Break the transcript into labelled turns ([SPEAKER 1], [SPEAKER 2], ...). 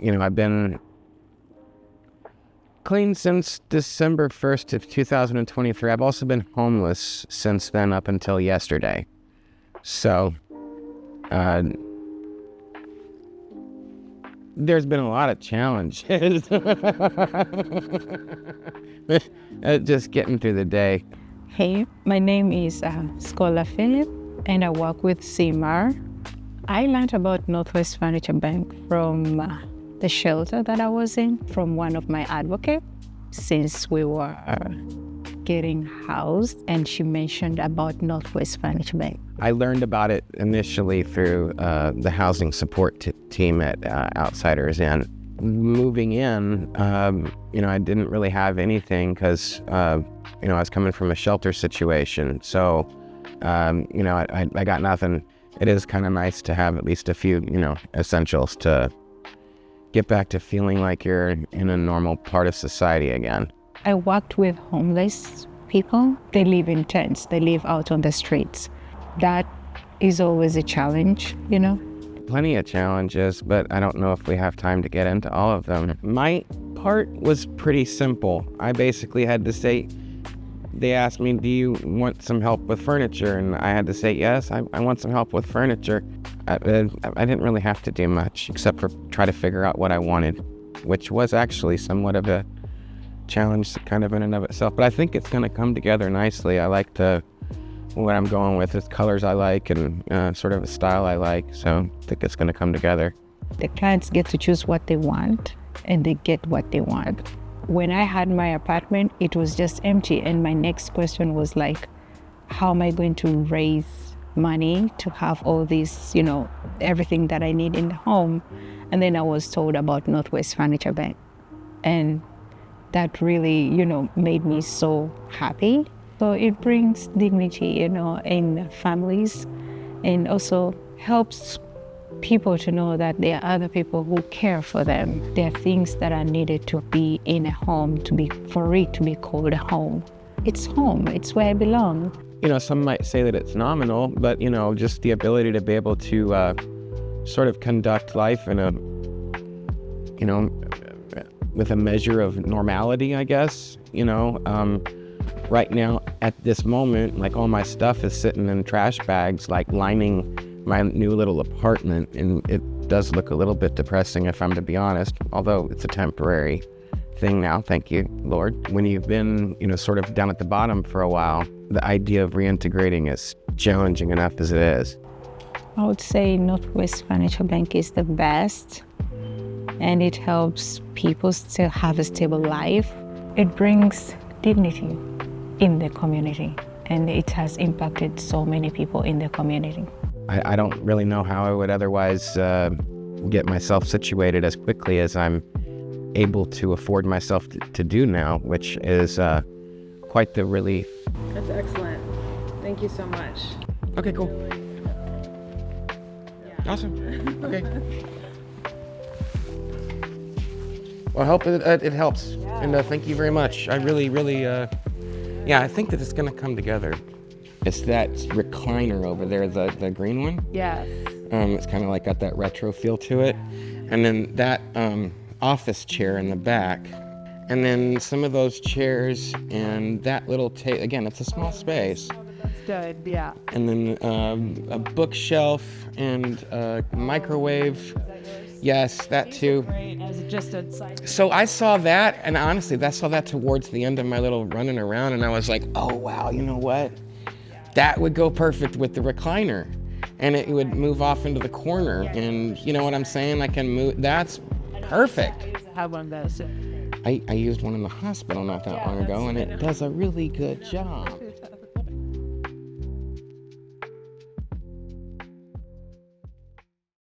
[SPEAKER 1] I've been clean since December 1st of 2023. I've also been homeless since then up until yesterday. So, there's been a lot of challenges. Just getting through the day.
[SPEAKER 2] Hey, my name is Scholar Philip, and I work with CMAR. I learned about Northwest Furniture Bank from the shelter that I was in, from one of my advocates, since we were getting housed, and she mentioned about Northwest Furniture Bank.
[SPEAKER 1] I learned about it initially through the housing support team at Outsiders Inn. Moving in, I didn't really have anything because, I was coming from a shelter situation. So, I got nothing. It is kind of nice to have at least a few, essentials to get back to feeling like you're in a normal part of society again.
[SPEAKER 2] I worked with homeless people. They live in tents. They live out on the streets. That is always a challenge,
[SPEAKER 1] Plenty of challenges, but I don't know if we have time to get into all of them. My part was pretty simple. I basically had to say, they asked me, do you want some help with furniture? And I had to say, yes, I want some help with furniture. I didn't really have to do much except for try to figure out what I wanted, which was actually somewhat of a challenge kind of in and of itself. But I think it's going to come together nicely. I like what I'm going with is colors I like and sort of a style I like. So I think it's going to come together.
[SPEAKER 2] The clients get to choose what they want and they get what they want. When I had my apartment, it was just empty. And my next question was like, how am I going to raise money to have all this, everything that I need in the home? And then I was told about Northwest Furniture Bank. And that really, made me so happy. So it brings dignity, in families, and also helps people to know that there are other people who care for them. There are things that are needed to be in a home for it to be called a home. It's home. It's where I belong.
[SPEAKER 1] Some might say that it's nominal, but, just the ability to be able to sort of conduct life in a, with a measure of normality, I guess, right now, at this moment, like all my stuff is sitting in trash bags, like lining my new little apartment. And it does look a little bit depressing if I'm to be honest, although it's a temporary thing now, thank you, Lord. When you've been, sort of down at the bottom for a while, the idea of reintegrating is challenging enough as it is.
[SPEAKER 2] I would say Northwest Furniture Bank is the best, and it helps people still have a stable life. It brings dignity in the community, and it has impacted so many people in the community.
[SPEAKER 1] I don't really know how I would otherwise get myself situated as quickly as I'm able to afford myself to do now, which is quite the relief.
[SPEAKER 3] That's excellent. Thank you so much.
[SPEAKER 1] Okay, cool. Awesome. Okay. Well, I hope it helps. Yeah. And thank you very much. I really, I think that it's going to come together. It's that recliner over there, the green one.
[SPEAKER 3] Yes.
[SPEAKER 1] It's kind of like got that retro feel to it. And then that office chair in the back. And then some of those chairs and that little table. Again, it's a small space.
[SPEAKER 3] That's good, yeah.
[SPEAKER 1] And then a bookshelf and a microwave. Yes, that too. So I saw that, and honestly, I saw that towards the end of my little running around, and I was like, oh, wow, you know what? That would go perfect with the recliner, and it would move off into the corner, and you know what I'm saying? I can move. That's perfect.
[SPEAKER 3] I used to have one of those.
[SPEAKER 1] I used one in the hospital not that long ago, and it does a really good job.